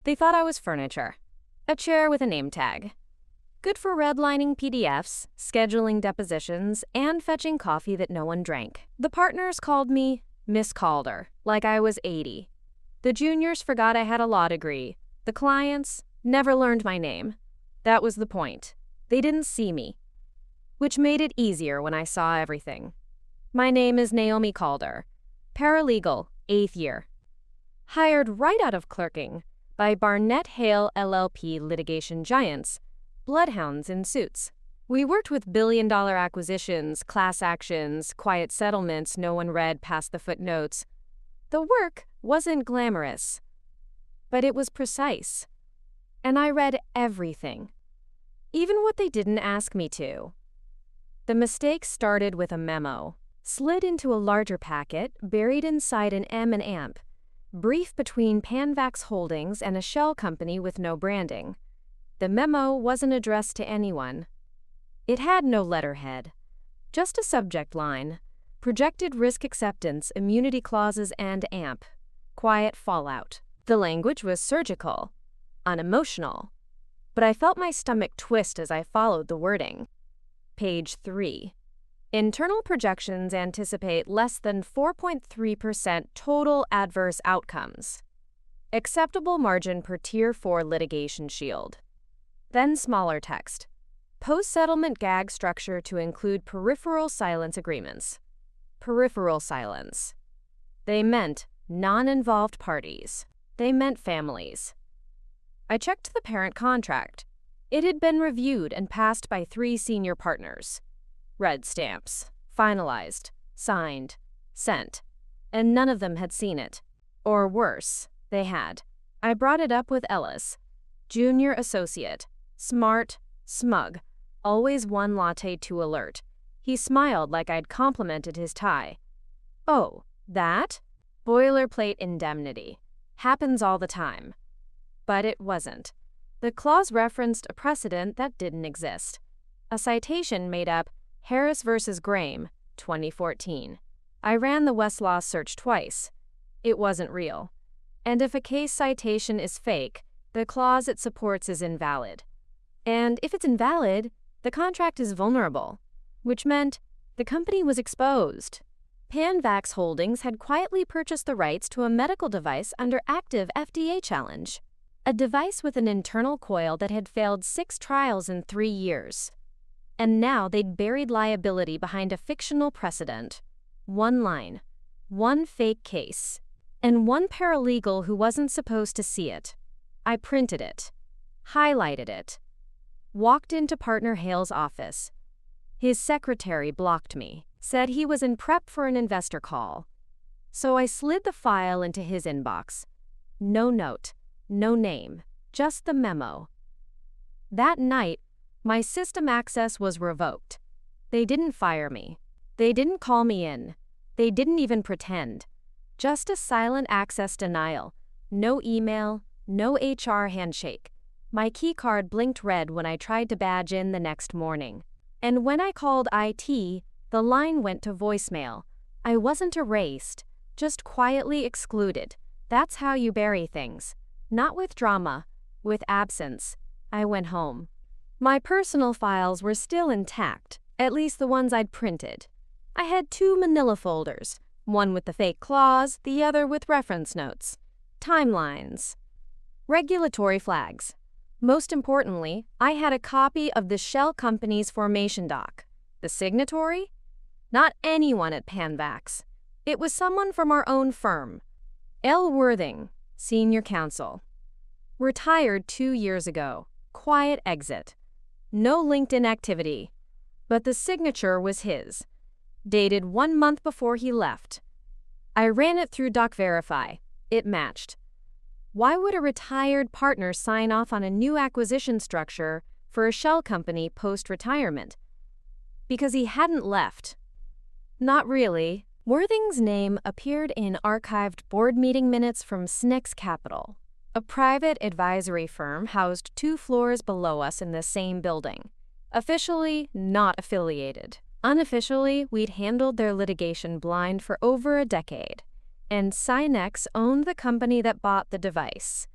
They thought I was furniture. A chair with a name tag. Good for redlining PDFs, scheduling depositions, and fetching coffee that no one drank. The partners called me Miss Calder, like I was 80. The juniors forgot I had a law degree. The clients never learned my name. That was the point. They didn't see me, which made it easier when I saw everything. My name is Naomi Calder, paralegal, 8th year. Hired right out of clerking by Barnett Hale LLP litigation giants, bloodhounds in suits. We worked with billion-dollar acquisitions, class actions, quiet settlements no one read past the footnotes. The work wasn't glamorous, but it was precise. And I read everything, even what they didn't ask me to. The mistake started with a memo, slid into a larger packet, buried inside an M and AMP, brief between Panvax Holdings and a shell company with no branding. The memo wasn't addressed to anyone. It had no letterhead, just a subject line, projected risk acceptance, immunity clauses, and AMP, quiet fallout. The language was surgical, unemotional, but I felt my stomach twist as I followed the wording. Page 3. Internal projections anticipate less than 4.3% total adverse outcomes. Acceptable margin per Tier 4 litigation shield. Then smaller text. Post-settlement gag structure to include peripheral silence agreements. Peripheral silence. They meant non-involved parties. They meant families. I checked the parent contract. It had been reviewed and passed by 3 senior partners. Red stamps. Finalized. Signed. Sent. And none of them had seen it. Or worse, they had. I brought it up with Ellis. Junior associate. Smart. Smug. Always one latte too alert. He smiled like I'd complimented his tie. Oh, that? Boilerplate indemnity. Happens all the time. But it wasn't. The clause referenced a precedent that didn't exist. A citation made up Harris versus Graham, 2014. I ran the Westlaw search twice. It wasn't real. And if a case citation is fake, the clause it supports is invalid. And if it's invalid, the contract is vulnerable, which meant the company was exposed. Panvax Holdings had quietly purchased the rights to a medical device under active FDA challenge. A device with an internal coil that had failed 6 trials in 3 years. And now they'd buried liability behind a fictional precedent. 1 line, 1 fake case, and 1 paralegal who wasn't supposed to see it. I printed it, highlighted it, walked into partner Hale's office. His secretary blocked me, said he was in prep for an investor call. So I slid the file into his inbox. No note, no name, just the memo. That night, my system access was revoked. They didn't fire me. They didn't call me in. They didn't even pretend. Just a silent access denial. No email, no HR handshake. My keycard blinked red when I tried to badge in the next morning. And when I called IT, the line went to voicemail. I wasn't erased, just quietly excluded. That's how you bury things. Not with drama, with absence. I went home. My personal files were still intact, at least the ones I'd printed. I had 2 manila folders, one with the fake clause, the other with reference notes. Timelines. Regulatory flags. Most importantly, I had a copy of the shell company's formation doc. The signatory? Not anyone at Panvax. It was someone from our own firm. L. Worthing, senior counsel. Retired 2 years ago. Quiet exit. No LinkedIn activity. But the signature was his. Dated 1 month before he left. I ran it through DocVerify. It matched. Why would a retired partner sign off on a new acquisition structure for a shell company post-retirement? Because he hadn't left. Not really. Worthing's name appeared in archived board meeting minutes from SNX Capital, a private advisory firm housed 2 floors below us in the same building. Officially, not affiliated. Unofficially, we'd handled their litigation blind for over a decade. And Synex owned the company that bought the device.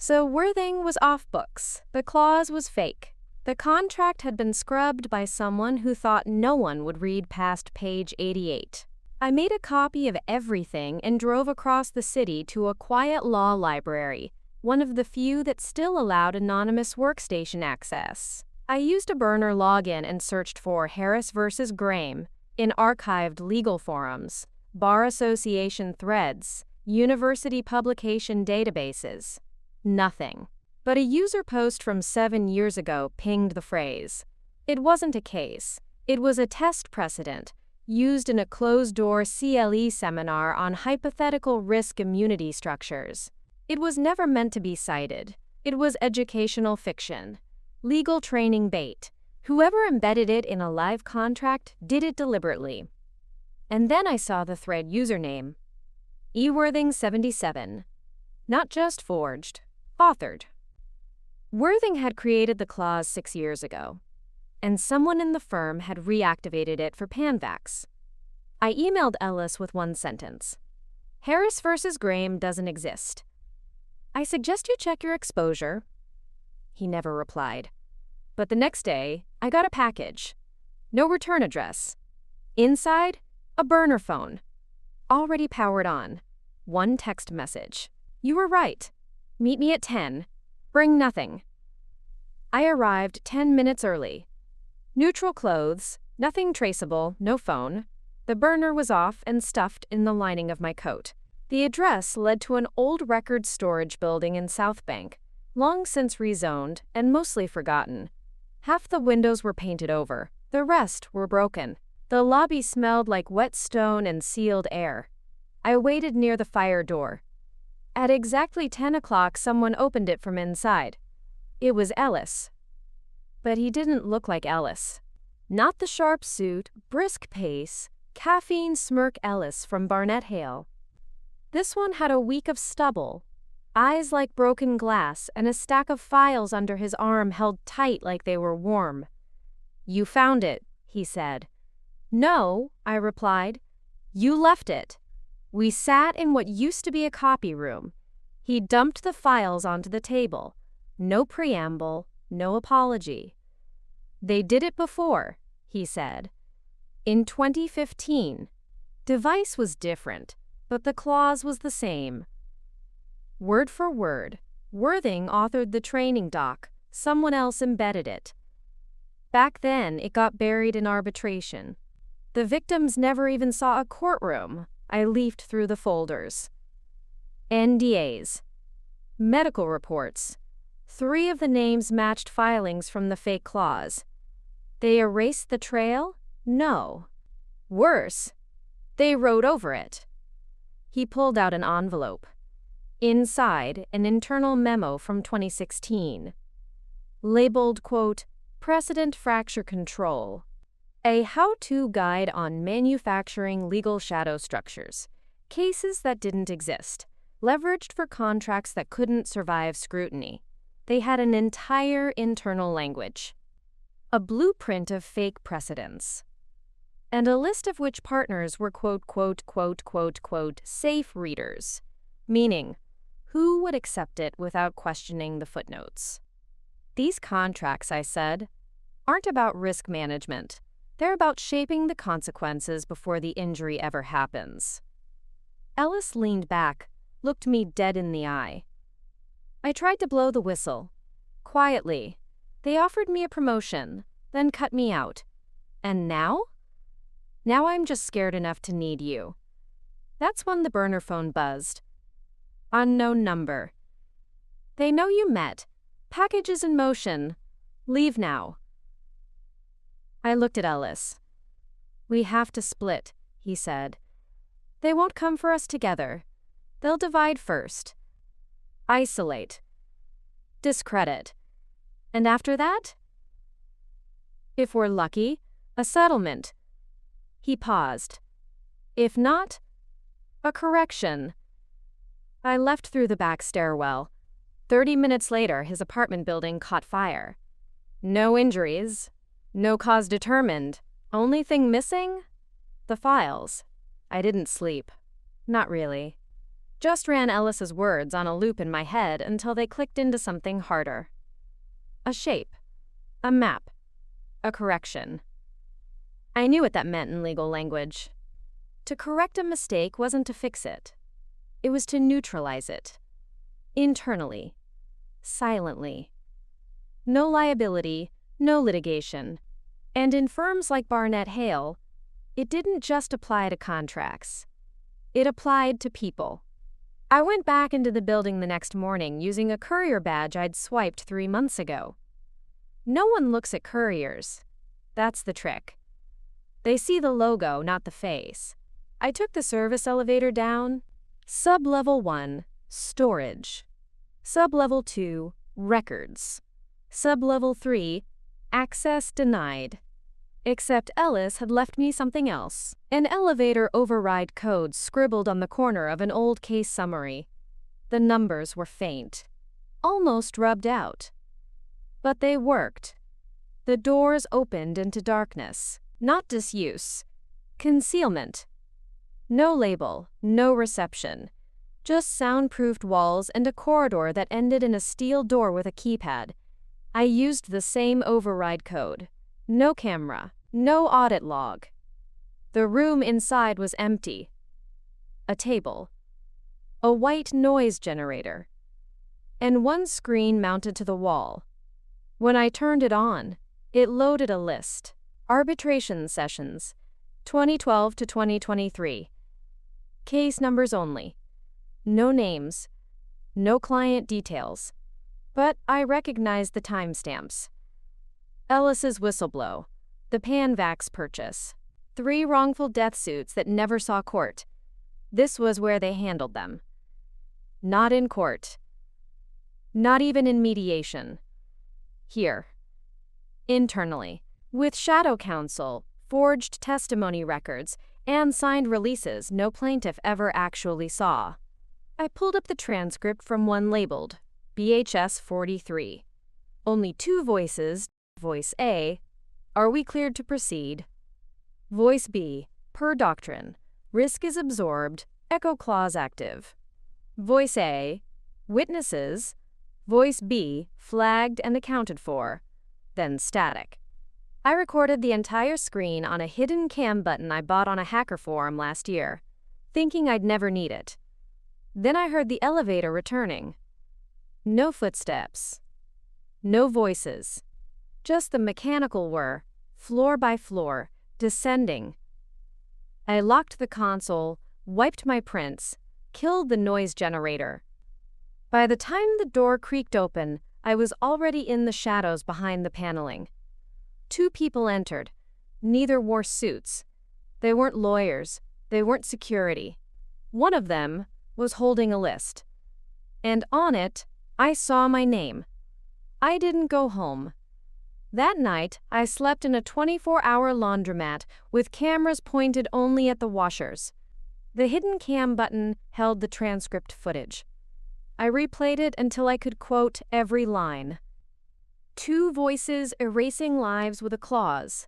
So Worthing was off books. The clause was fake. The contract had been scrubbed by someone who thought no one would read past page 88. I made a copy of everything and drove across the city to a quiet law library, one of the few that still allowed anonymous workstation access. I used a burner login and searched for Harris versus Graham in archived legal forums, bar association threads, university publication databases. Nothing. But a user post from 7 years ago pinged the phrase. It wasn't a case. It was a test precedent, used in a closed-door CLE seminar on hypothetical risk immunity structures. It was never meant to be cited. It was educational fiction. Legal training bait. Whoever embedded it in a live contract did it deliberately. And then I saw the thread username. eWorthing77. Not just forged, authored. Worthing had created the clause 6 years ago, and someone in the firm had reactivated it for Panvax. I emailed Ellis with one sentence. Harris versus Graham doesn't exist. I suggest you check your exposure. He never replied. But the next day, I got a package. No return address. Inside, a burner phone. Already powered on. One text message. You were right. Meet me at 10. Bring nothing. I arrived 10 minutes early. Neutral clothes, nothing traceable, no phone. The burner was off and stuffed in the lining of my coat. The address led to an old record storage building in South Bank, long since rezoned and mostly forgotten. Half the windows were painted over, the rest were broken. The lobby smelled like wet stone and sealed air. I waited near the fire door. At exactly 10 o'clock, someone opened it from inside. It was Ellis. But he didn't look like Ellis. Not the sharp suit, brisk pace, caffeine smirk Ellis from Barnett Hale. This one had a week of stubble, eyes like broken glass, and a stack of files under his arm held tight like they were warm. You found it, he said. No, I replied. You left it. We sat in what used to be a copy room. He dumped the files onto the table. No preamble, no apology. They did it before, he said. In 2015. Device was different, but the clause was the same. Word for word, Worthing authored the training doc. Someone else embedded it. Back then, it got buried in arbitration. The victims never even saw a courtroom. I leafed through the folders. NDAs. Medical reports. 3 of the names matched filings from the fake clause. They erased the trail? No. Worse, they wrote over it. He pulled out an envelope. Inside, an internal memo from 2016. Labeled, quote, Precedent Fracture Control. A how-to guide on manufacturing legal shadow structures. Cases that didn't exist. Leveraged for contracts that couldn't survive scrutiny. They had an entire internal language. A blueprint of fake precedents. And a list of which partners were quote, quote, quote, quote, quote, safe readers. Meaning, who would accept it without questioning the footnotes? These contracts, I said, aren't about risk management. They're about shaping the consequences before the injury ever happens. Ellis leaned back, looked me dead in the eye. I tried to blow the whistle. Quietly. They offered me a promotion, then cut me out. And now? Now I'm just scared enough to need you. That's when the burner phone buzzed. Unknown number. They know you met. Package is in motion. Leave now. I looked at Ellis. We have to split, he said. They won't come for us together. They'll divide first. Isolate. Discredit. And after that? If we're lucky, a settlement. He paused. If not, a correction. I left through the back stairwell. 30 minutes later, his apartment building caught fire. No injuries. No cause determined. Only thing missing? The files. I didn't sleep. Not really. Just ran Ellis's words on a loop in my head until they clicked into something harder. A shape. A map. A correction. I knew what that meant in legal language. To correct a mistake wasn't to fix it. It was to neutralize it. Internally. Silently. No liability, no litigation. And in firms like Barnett Hale, it didn't just apply to contracts. It applied to people. I went back into the building the next morning using a courier badge I'd swiped 3 months ago. No one looks at couriers. That's the trick. They see the logo, not the face. I took the service elevator down. Sub-level 1, storage. Sub-level 2, records. Sub-level 3, access denied. Except Ellis had left me something else. An elevator override code scribbled on the corner of an old case summary. The numbers were faint. Almost rubbed out. But they worked. The doors opened into darkness. Not disuse. Concealment. No label, no reception. Just soundproofed walls and a corridor that ended in a steel door with a keypad. I used the same override code. No camera, no audit log. The room inside was empty. A table. A white noise generator. And one screen mounted to the wall. When I turned it on, it loaded a list. Arbitration sessions, 2012 to 2023. Case numbers only. No names. No client details. But I recognized the timestamps. Ellis's whistleblow. The Panvax purchase. 3 wrongful death suits that never saw court. This was where they handled them. Not in court. Not even in mediation. Here. Internally. With shadow counsel, forged testimony records, and signed releases no plaintiff ever actually saw. I pulled up the transcript from one labeled BHS 43. Only 2 voices. Voice A, are we cleared to proceed? Voice B, per doctrine, risk is absorbed, echo clause active. Voice A, witnesses. Voice B, flagged and accounted for, then static. I recorded the entire screen on a hidden cam button I bought on a hacker forum last year, thinking I'd never need it. Then I heard the elevator returning. No footsteps. No voices. Just the mechanical whir, floor by floor, descending. I locked the console, wiped my prints, killed the noise generator. By the time the door creaked open, I was already in the shadows behind the paneling. 2 people entered. Neither wore suits. They weren't lawyers. They weren't security. One of them was holding a list. And on it, I saw my name. I didn't go home. That night, I slept in a 24-hour laundromat with cameras pointed only at the washers. The hidden cam button held the transcript footage. I replayed it until I could quote every line. 2 voices erasing lives with a clause.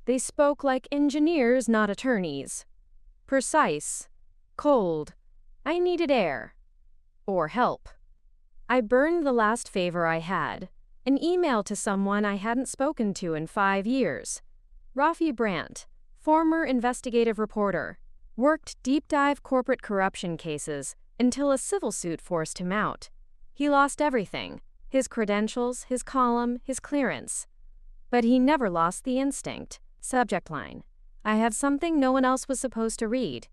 They spoke like engineers, not attorneys. Precise. Cold. I needed air. Or help. I burned the last favor I had. An email to someone I hadn't spoken to in 5 years. Rafi Brandt, former investigative reporter, worked deep-dive corporate corruption cases until a civil suit forced him out. He lost everything, his credentials, his column, his clearance. But he never lost the instinct. Subject line: I have something no one else was supposed to read.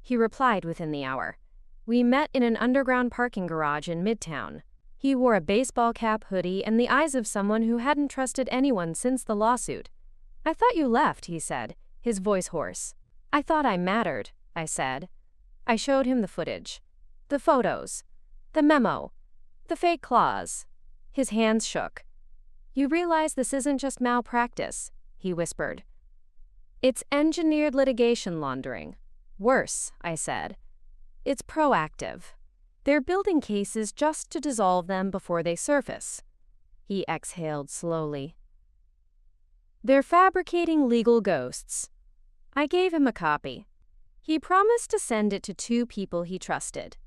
He replied within the hour. We met in an underground parking garage in Midtown. He wore a baseball cap, hoodie, and the eyes of someone who hadn't trusted anyone since the lawsuit. I thought you left, he said, his voice hoarse. I thought I mattered, I said. I showed him the footage. The photos. The memo. The fake clause. His hands shook. You realize this isn't just malpractice, he whispered. It's engineered litigation laundering. Worse, I said. It's proactive. They're building cases just to dissolve them before they surface. He exhaled slowly. They're fabricating legal ghosts. I gave him a copy. He promised to send it to 2 people he trusted.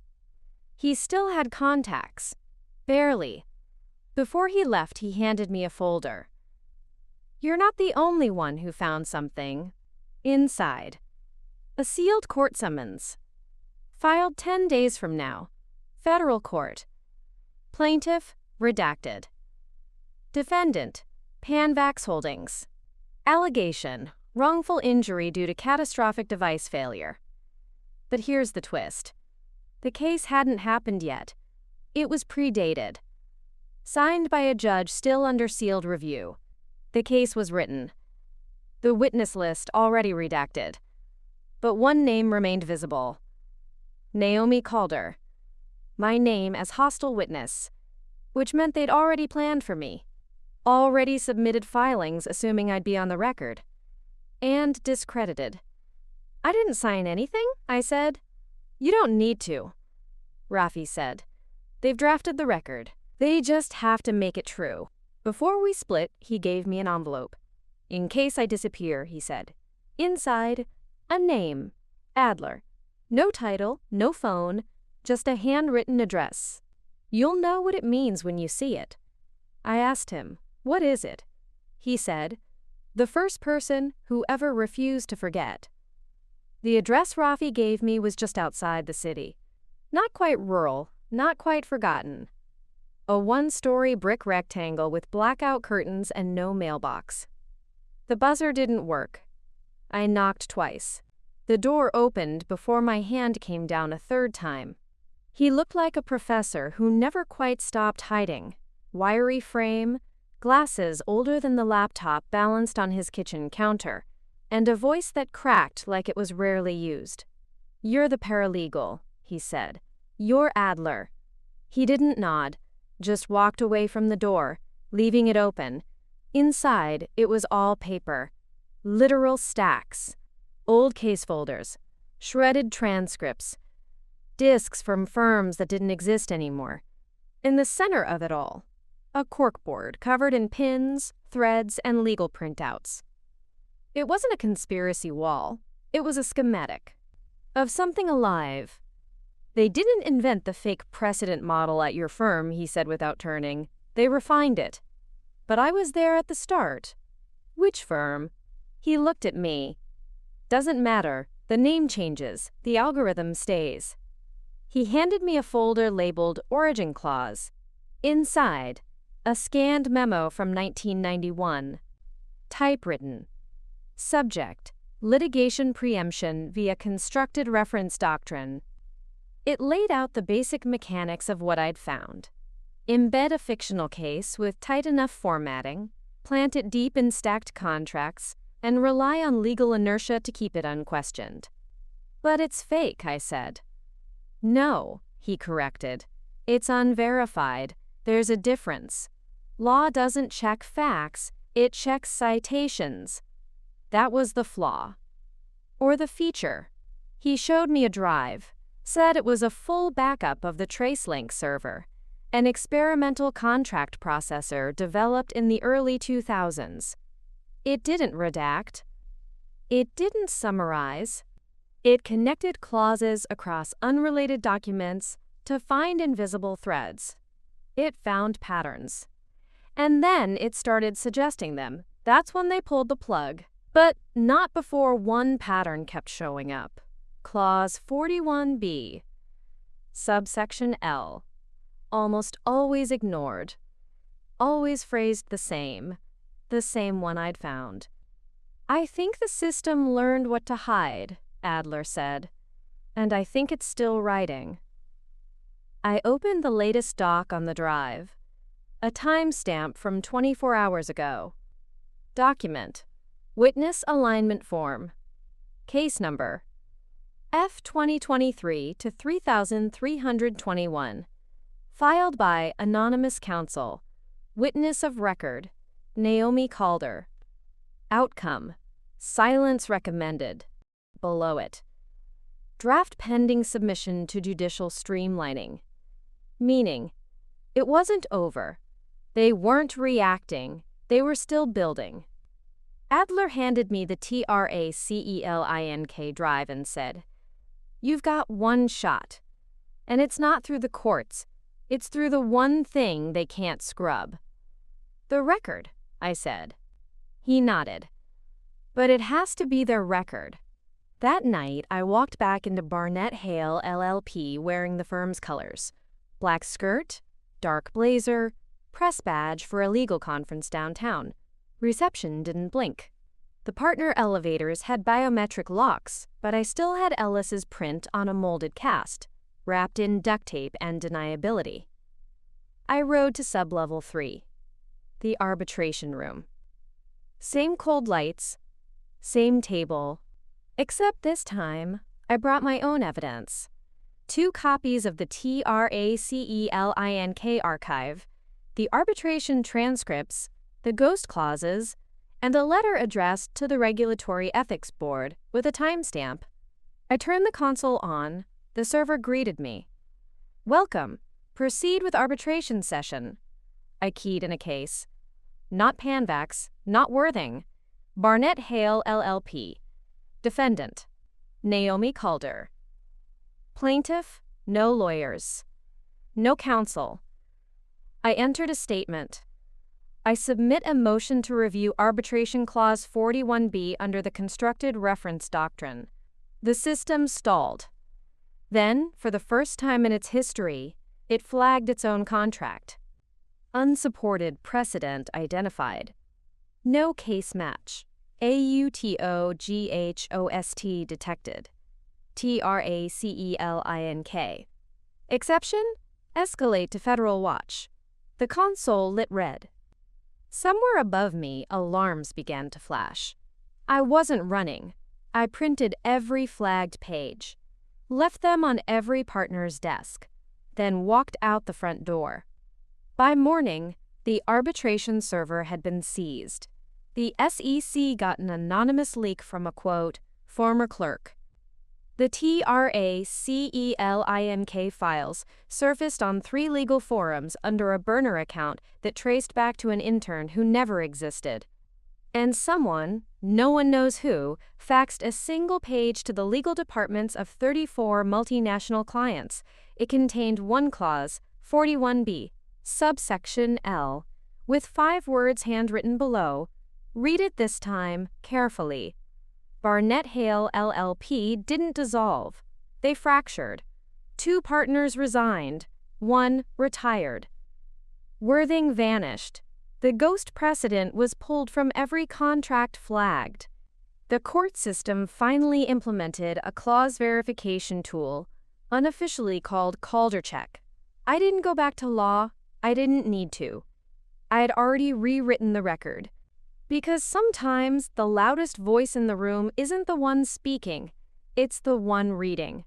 He still had contacts. Barely. Before he left, he handed me a folder. "You're not the only one who found something." Inside. A sealed court summons. Filed 10 days from now. Federal court. Plaintiff, redacted. Defendant, Panvax Holdings. Allegation, wrongful injury due to catastrophic device failure. But here's the twist. The case hadn't happened yet. It was predated. Signed by a judge still under sealed review. The case was written. The witness list already redacted. But one name remained visible. Naomi Calder. My name as hostile witness, which meant they'd already planned for me. Already submitted filings assuming I'd be on the record. And discredited. "I didn't sign anything," I said. "You don't need to," Rafi said. "They've drafted the record. They just have to make it true." Before we split, he gave me an envelope. "In case I disappear," he said. Inside, a name, Adler. No title, no phone, just a handwritten address. "You'll know what it means when you see it." I asked him, "What is it?" He said, "The first person who ever refused to forget." The address Rafi gave me was just outside the city. Not quite rural, not quite forgotten. A one-story brick rectangle with blackout curtains and no mailbox. The buzzer didn't work. I knocked twice. The door opened before my hand came down a third time. He looked like a professor who never quite stopped hiding. Wiry frame, glasses older than the laptop balanced on his kitchen counter, and a voice that cracked like it was rarely used. "You're the paralegal," he said. "You're Adler." He didn't nod, just walked away from the door, leaving it open. Inside, it was all paper. Literal stacks. Old case folders, shredded transcripts, discs from firms that didn't exist anymore. In the center of it all, a corkboard covered in pins, threads, and legal printouts. It wasn't a conspiracy wall. It was a schematic. Of something alive. "They didn't invent the fake precedent model at your firm," he said without turning. "They refined it. But I was there at the start." "Which firm?" He looked at me. "Doesn't matter. The name changes. The algorithm stays." He handed me a folder labeled Origin Clause. Inside, a scanned memo from 1991. Typewritten. Subject: Litigation preemption via constructed reference doctrine. It laid out the basic mechanics of what I'd found. Embed a fictional case with tight enough formatting, plant it deep in stacked contracts, and rely on legal inertia to keep it unquestioned. "But it's fake," I said. "No," he corrected. "It's unverified. There's a difference. Law doesn't check facts, it checks citations." That was the flaw. Or the feature. He showed me a drive, said it was a full backup of the TraceLink server, an experimental contract processor developed in the early 2000s. It didn't redact. It didn't summarize. It connected clauses across unrelated documents to find invisible threads. It found patterns. And then it started suggesting them. That's when they pulled the plug. But not before one pattern kept showing up. Clause 41B. Subsection L. Almost always ignored. Always phrased the same one I'd found. "I think the system learned what to hide," Adler said, "and I think it's still writing." I opened the latest doc on the drive, a timestamp from 24 hours ago. Document: Witness Alignment Form. Case number: F 2023 to 3321. Filed by Anonymous Counsel. Witness of Record: Naomi Calder. Outcome: Silence recommended. Below it: Draft pending submission to judicial streamlining. Meaning, it wasn't over. They weren't reacting. They were still building. Adler handed me the TRACELINK drive and said, "You've got one shot. And it's not through the courts. It's through the one thing they can't scrub. The record, I said. He nodded. But it has to be their record. That night, I walked back into Barnett Hale LLP wearing the firm's colors. Black skirt, dark blazer, press badge for a legal conference downtown. Reception didn't blink. The partner elevators had biometric locks, but I still had Ellis's print on a molded cast, wrapped in duct tape and deniability. I rode to sublevel 3, the arbitration room. Same cold lights, same table, except this time I brought my own evidence. 2 copies of the TRACELINK archive, the arbitration transcripts, the ghost clauses, and a letter addressed to the Regulatory Ethics Board with a timestamp. I turned the console on. The server greeted me. Welcome. Proceed with arbitration session. I keyed in a case. Not Panvax, not Worthing. Barnett Hale LLP. Defendant, Naomi Calder. Plaintiff, no lawyers. No counsel. I entered a statement. I submit a motion to review Arbitration Clause 41B under the Constructed Reference Doctrine. The system stalled. Then, for the first time in its history, it flagged its own contract. Unsupported precedent identified. No case match. AUTOGHOST detected. TRACELINK. Exception? Escalate to Federal Watch. The console lit red. Somewhere above me, alarms began to flash. I wasn't running. I printed every flagged page, left them on every partner's desk, then walked out the front door. By morning, the arbitration server had been seized. The SEC got an anonymous leak from a, quote, former clerk. The TRACELINK files surfaced on 3 legal forums under a burner account that traced back to an intern who never existed. And someone, no one knows who, faxed a single page to the legal departments of 34 multinational clients. It contained one clause, 41B, subsection L, with 5 words handwritten below. Read it this time carefully. Barnett Hale LLP didn't dissolve. They fractured. 2 partners resigned. 1 retired. Worthing vanished. The ghost precedent was pulled from every contract flagged. The court system finally implemented a clause verification tool, unofficially called Calder Check. I didn't go back to law. I didn't need to. I had already rewritten the record. Because sometimes the loudest voice in the room isn't the one speaking, it's the one reading.